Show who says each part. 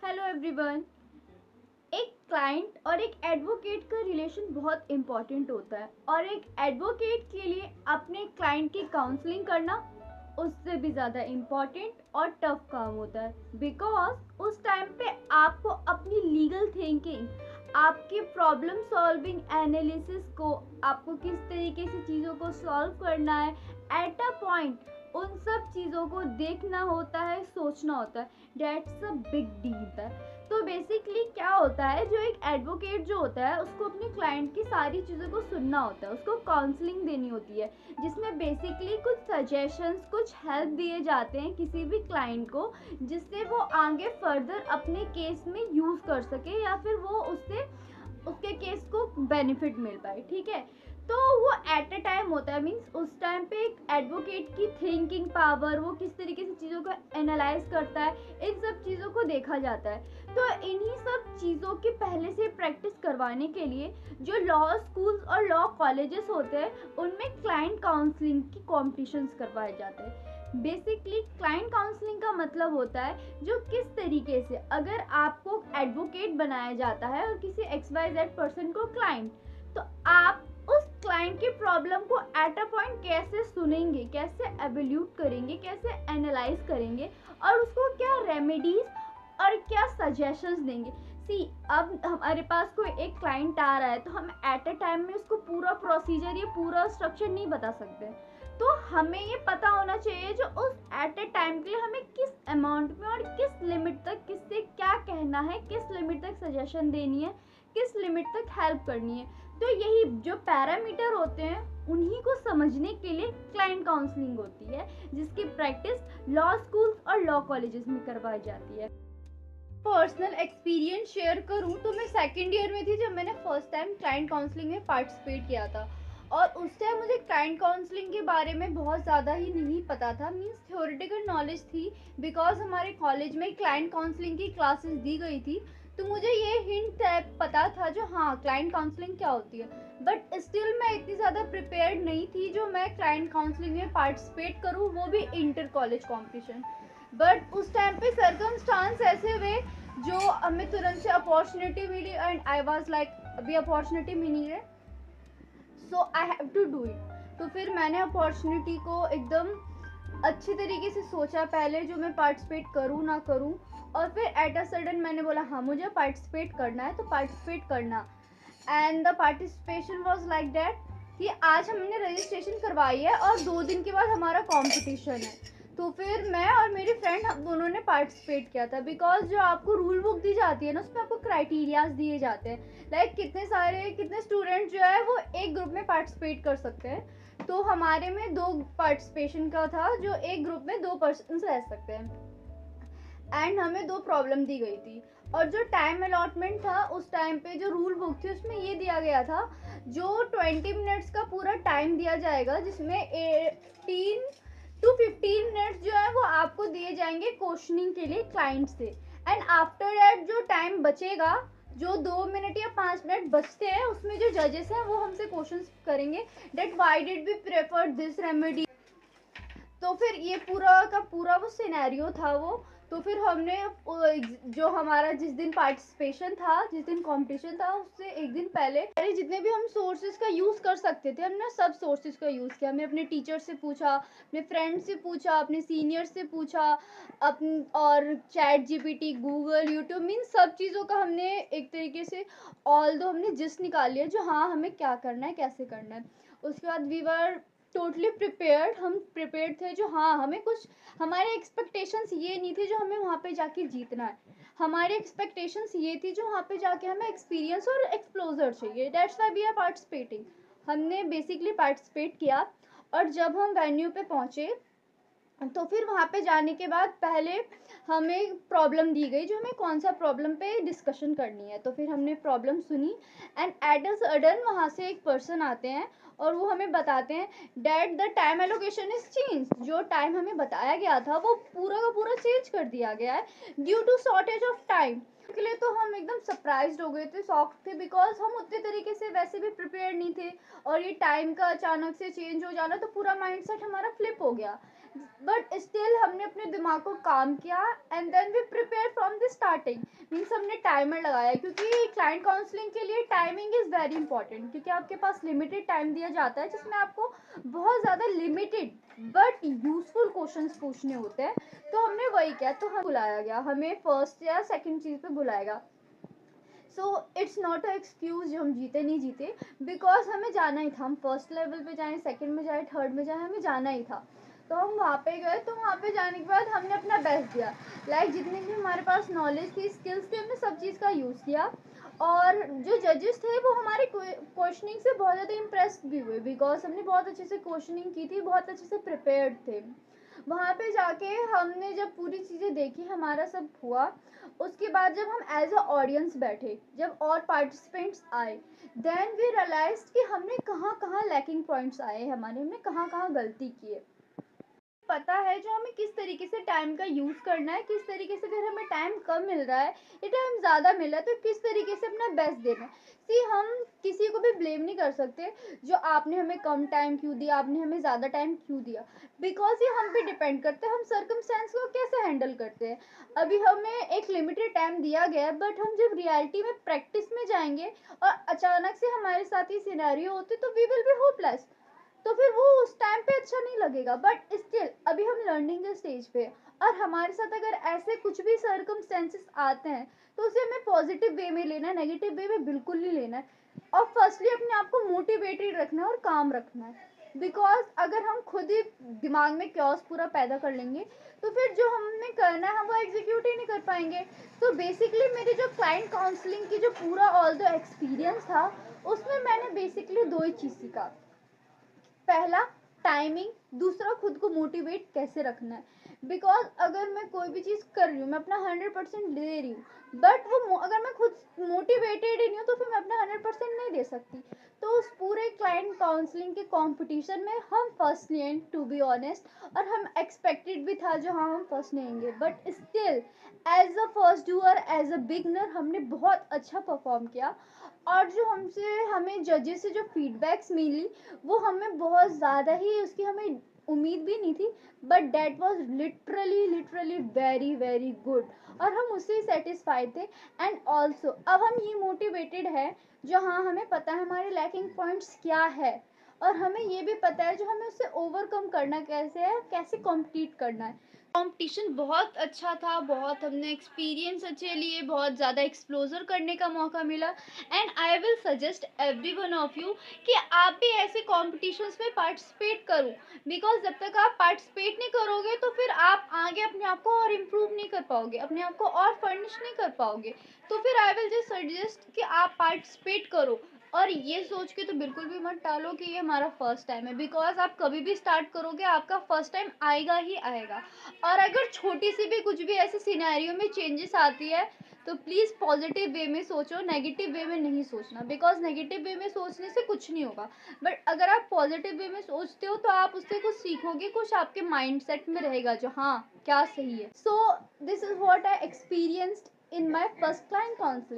Speaker 1: Hello everyone. एक client और एक एडवोकेट का रिलेशन बहुत इम्पॉर्टेंट होता है और एक एडवोकेट के लिए अपने क्लाइंट की काउंसलिंग करना उससे भी ज़्यादा इम्पॉर्टेंट और टफ काम होता है, बिकॉज उस टाइम पे आपको अपनी लीगल थिंकिंग, आपकी प्रॉब्लम सॉल्विंग एनालिसिस को, आपको किस तरीके से चीज़ों को सॉल्व करना है एट अ पॉइंट, उन सब चीज़ों को देखना होता है, सोचना होता है। डेट्स अ बिग डील होता है। तो बेसिकली क्या होता है, जो एक एडवोकेट जो होता है उसको अपने क्लाइंट की सारी चीज़ों को सुनना होता है, उसको काउंसलिंग देनी होती है, जिसमें बेसिकली कुछ सजेशंस, कुछ हेल्प दिए जाते हैं किसी भी क्लाइंट को, जिससे वो आगे फर्दर अपने केस में यूज़ कर सके या फिर वो उससे उसके केस को बेनिफिट मिल पाए। ठीक है, तो वो एट अ टाइम होता है, मीन्स उस टाइम पे एक एडवोकेट की थिंकिंग पावर, वो किस तरीके से चीज़ों को एनालाइज करता है, इन सब चीज़ों को देखा जाता है। तो इन्हीं सब चीज़ों की पहले से प्रैक्टिस करवाने के लिए जो लॉ स्कूल्स और लॉ कॉलेजेस होते हैं उनमें क्लाइंट काउंसलिंग की कॉम्पिटिशन्स करवाए जाते हैं। बेसिकली क्लाइंट काउंसलिंग का मतलब होता है जो किस तरीके से, अगर आपको एडवोकेट बनाया जाता है और किसी XYZ पर्सन को क्लाइंट, तो आप उस क्लाइंट की प्रॉब्लम को एट अ पॉइंट कैसे सुनेंगे, कैसे एवल्यूट करेंगे, कैसे एनालाइज करेंगे और उसको क्या रेमेडीज और क्या सजेशंस देंगे। सी, अब हमारे पास कोई एक क्लाइंट आ रहा है तो हम एट अ टाइम में उसको पूरा प्रोसीजर या पूरा स्ट्रक्चर नहीं बता सकते। तो हमें ये पता होना चाहिए जो उस एट अ टाइम के लिए हमें किस अमाउंट में और किस लिमिट तक किससे क्या कहना है, किस लिमिट तक सजेशन देनी है, किस लिमिट तक हेल्प करनी है। तो यही जो पैरामीटर होते हैं उन्हीं को समझने के लिए क्लाइंट काउंसलिंग होती है, जिसकी प्रैक्टिस लॉ स्कूल्स और लॉ कॉलेजेस में करवाई जाती है। पर्सनल एक्सपीरियंस शेयर करूं तो मैं सेकेंड ईयर में थी जब मैंने फर्स्ट टाइम क्लाइंट काउंसलिंग में पार्टिसिपेट किया था, और उस टाइम मुझे क्लाइंट काउंसलिंग के बारे में बहुत ज़्यादा ही नहीं पता था, मीन्स थ्योरेटिकल नॉलेज थी, बिकॉज हमारे कॉलेज में क्लाइंट काउंसलिंग की क्लासेस दी गई थी, तो मुझे ये हिंट पता था जो हाँ क्लाइंट काउंसलिंग क्या होती है। बट स्टिल मैं इतनी ज़्यादा प्रिपेयर्ड नहीं थी जो मैं क्लाइंट काउंसलिंग में पार्टिसिपेट करूँ, वो भी इंटर कॉलेज कॉम्पिटिशन। बट उस टाइम पे सर्कमस्टांस ऐसे हुए जो हमें तुरंत से अपॉर्चुनिटी मिली एंड आई वाज लाइक अभी अपॉर्चुनिटी मिली है, so I have to do it. तो फिर मैंने अपॉर्चुनिटी को एकदम अच्छी तरीके से सोचा पहले, जो मैं पार्टिसिपेट करूँ ना करूँ, और फिर एट अ सडन मैंने बोला हाँ मुझे पार्टिसिपेट करना है, तो पार्टिसिपेट करना। And the participation was like that कि आज हमने रजिस्ट्रेशन करवाई है और 2 दिन के बाद हमारा कंपटीशन है। तो फिर मैं और मेरी फ्रेंड हम दोनों ने पार्टिसिपेट किया था, बिकॉज जो आपको रूल बुक दी जाती है ना उसमें आपको क्राइटेरियाज दिए जाते हैं, लाइक कितने स्टूडेंट जो है वो एक ग्रुप में पार्टिसिपेट कर सकते हैं। तो हमारे में 2 पार्टिसिपेशन का था, जो एक ग्रुप में 2 पर्सन रह सकते हैं, एंड हमें 2 प्रॉब्लम दी गई थी। और जो टाइम अलॉटमेंट था उस टाइम पे, जो रूल बुक थी उसमें ये दिया गया था जो 20 मिनट्स का पूरा टाइम दिया जाएगा, जिसमें 18 टू 15 मिनट्स जो है वो आपको दिए जाएंगे क्वेश्चनिंग के लिए क्लाइंट से, एंड आफ्टर दैट जो टाइम बचेगा, जो 2 मिनट या 5 मिनट बचते हैं, उसमें जो जजेस हैं वो हमसे क्वेश्चन करेंगे that why did we prefer this remedy. तो फिर ये पूरा का पूरा वो सिनेरियो था वो। तो फिर हमने जो हमारा जिस दिन पार्टिसिपेशन था, जिस दिन कंपटीशन था, उससे एक दिन पहले अरे जितने भी हम सोर्सेज का यूज़ कर सकते थे हमने सब सोर्सेज का यूज़ किया। हमने अपने टीचर से पूछा, अपने फ्रेंड से पूछा, अपने सीनियर से पूछा, और chat GPT, Google, YouTube, mean सब चीज़ों का हमने एक तरीके से ऑल दो हमने जिस्ट निकाल लिया जो हाँ हमें क्या करना है, कैसे करना है। उसके बाद वी वर टोटली प्रिपेयर्ड, हम प्रिपेयर्ड थे जो हाँ हमें कुछ, हमारे एक्सपेक्टेशंस ये नहीं थे जो हमें वहाँ पे जाके जीतना है, हमारे एक्सपेक्टेशंस ये थी जो वहाँ पे जाके हमें एक्सपीरियंस और एक्सप्लोजर चाहिए। That's why we are participating. हमने बेसिकली पार्टिसिपेट किया, और जब हम वेन्यू पे पहुँचे तो फिर वहाँ पे जाने के बाद पहले हमें प्रॉब्लम दी गई जो हमें कौन सा प्रॉब्लम पे डिस्कशन करनी है। तो फिर हमने प्रॉब्लम सुनी, एंड एट अ सडन वहाँ से एक पर्सन आते हैं और वो हमें बताते हैं that the time allocation is change. जो टाइम हमें बताया गया था वो पूरा का पूरा चेंज कर दिया गया है due to shortage of time. के लिए तो हम एकदम सरप्राइज्ड हो गए थे, शॉक थे, बिकॉज हम उतने तरीके से वैसे भी प्रिपेयर नहीं थे, और ये टाइम का अचानक से चेंज हो जाना तो पूरा माइंडसेट हमारा फ्लिप हो गया। बट स्टिल हमने अपने दिमाग को काम किया and then we prepare from the starting. Means हमने टाइमर लगाया, क्योंकि क्लाइंट काउंसलिंग के लिए टाइमिंग इज़ वेरी इंपॉर्टेंट, क्योंकि आपके पास लिमिटेड टाइम दिया जाता है जिसमें आपको बहुत ज़्यादा लिमिटेड बट यूजफुल क्वेश्चंस पूछने होते हैं। तो हमने वही किया, तो हम बुलाया गया, हमें फर्स्ट या सेकंड चीज़ पे बुलाएगा। So it's not a excuse जो हम जीते नहीं जीते, बिकॉज हमें जाना ही था। हम फर्स्ट लेवल पे जाएँ, सेकंड में जाए, थर्ड में जाए, हमें जाना ही था। तो हम वहाँ पे गए, तो वहाँ पे जाने के बाद हमने अपना बेस्ट दिया। लाइक जितनी भी हमारे पास नॉलेज थी, स्किल्स थे, हमने सब चीज़ का यूज़ किया। और जो जजेस थे वो हमारे क्वेश्चनिंग से बहुत ज़्यादा इम्प्रेस्ड भी हुए, बिकॉज हमने बहुत अच्छे से क्वेश्चनिंग की थी, बहुत अच्छे से प्रिपेयर्ड थे। वहाँ पे जाके हमने जब पूरी चीज़ें देखी, हमारा सब हुआ, उसके बाद जब हम एज अ ऑडियंस बैठे, जब और पार्टिसिपेंट्स आए, देन वी रियलाइज कि हमने कहाँ कहाँ लैकिंग पॉइंट्स आए हमारे, हमने कहाँ कहाँ गलती की है। पता है जो हमें किस तरीके से टाइम का यूज़ करना है, किस तरीके से अगर हमें टाइम कम मिल रहा है या टाइम ज़्यादा मिल रहा है, तो किस तरीके से अपना बेस्ट देना है। सी हम किसी को भी ब्लेम नहीं कर सकते जो आपने हमें कम टाइम क्यों दिया, आपने हमें ज़्यादा टाइम क्यों दिया, बिकॉज ये हम पे डिपेंड करते हैं हम सर्कमस्टेंस को कैसे हैंडल करते हैं। अभी हमें एक लिमिटेड टाइम दिया गया है, बट हम जब रियलिटी में प्रैक्टिस में जाएंगे और अचानक से हमारे साथ ही सिनेरियो होते, तो वी विल बी होपलेस। तो फिर वो उस टाइम पे अच्छा नहीं लगेगा, बट स्टिल अभी हम लर्निंग के स्टेज पे, और हमारे साथ अगर ऐसे कुछ भी सर्कमस्टेंसेस आते हैं, तो उसे हमें पॉजिटिव वे में लेना है, नेगेटिव वे में बिल्कुल नहीं लेना है। और फर्स्टली अपने आप को मोटिवेटेड रखना है और काम रखना है, बिकॉज अगर हम खुद ही दिमाग में क्योस पूरा पैदा कर लेंगे, तो फिर जो हमें करना है हम वो एग्जीक्यूट ही नहीं कर पाएंगे। तो बेसिकली मेरी जो क्लाइंट काउंसलिंग की जो पूरा ऑल द एक्सपीरियंस था, उसमें मैंने बेसिकली दो ही चीज़ सीखा। पहला टाइमिंग, दूसरा खुद को मोटिवेट कैसे रखना है। बिकॉज अगर मैं कोई भी चीज़ कर रही हूँ, मैं अपना 100% दे रही हूँ, बट वो अगर मैं खुद मोटिवेटेड ही नहीं हूँ, तो फिर मैं अपना 100% नहीं दे सकती। तो उस पूरे क्लाइंट काउंसलिंग के कंपटीशन में हम फर्स्ट लिए, टू बी ऑनेस्ट, और हम एक्सपेक्टेड भी था जो हाँ हम फर्स्ट लेंगे, but still as a first doer, as a beginner, हमने बहुत अच्छा परफॉर्म किया। और जो हमें जजेस से जो फीडबैक्स मिली, वो हमें बहुत ज़्यादा ही उसकी हमें उम्मीद भी नहीं थी, but that was literally literally very very good, और हम उससे सेटिस्फाइड थे। एंड ऑल्सो अब हम ये मोटिवेटेड है जो हाँ हमें पता है हमारे लैकिंग पॉइंट्स क्या है, और हमें ये भी पता है जो हमें उससे ओवरकम करना कैसे है, कैसे कॉम्पीट करना है। कंपटीशन बहुत अच्छा था, बहुत हमने एक्सपीरियंस अच्छे लिए, बहुत ज़्यादा एक्सप्लोजर करने का मौका मिला। And I will suggest every one of you कि आप भी ऐसे कॉम्पिटिशन्स में पार्टिसिपेट करो, बिकॉज जब तक आप पार्टिसिपेट नहीं करोगे तो फिर आप आगे अपने आप को और इम्प्रूव नहीं कर पाओगे, अपने आप को और फर्निश नहीं कर पाओगे। तो फिर आई विल जस्ट सजेस्ट कि आप पार्टिसिपेट करो, और ये सोच के तो बिल्कुल भी मत टालो कि ये हमारा फर्स्ट टाइम है, बिकॉज आप कभी भी स्टार्ट करोगे आपका फर्स्ट टाइम आएगा ही आएगा। और अगर छोटी सी भी कुछ भी ऐसे सिनेरियो में चेंजेस आती है, तो प्लीज़ पॉजिटिव वे में सोचो, नेगेटिव वे में नहीं सोचना, बिकॉज नेगेटिव वे में सोचने से कुछ नहीं होगा। बट अगर आप पॉजिटिव वे में सोचते हो तो आप उससे कुछ सीखोगे, कुछ आपके माइंड सेट में रहेगा जो हाँ क्या सही है। So this is what I experienced in my first client counselling.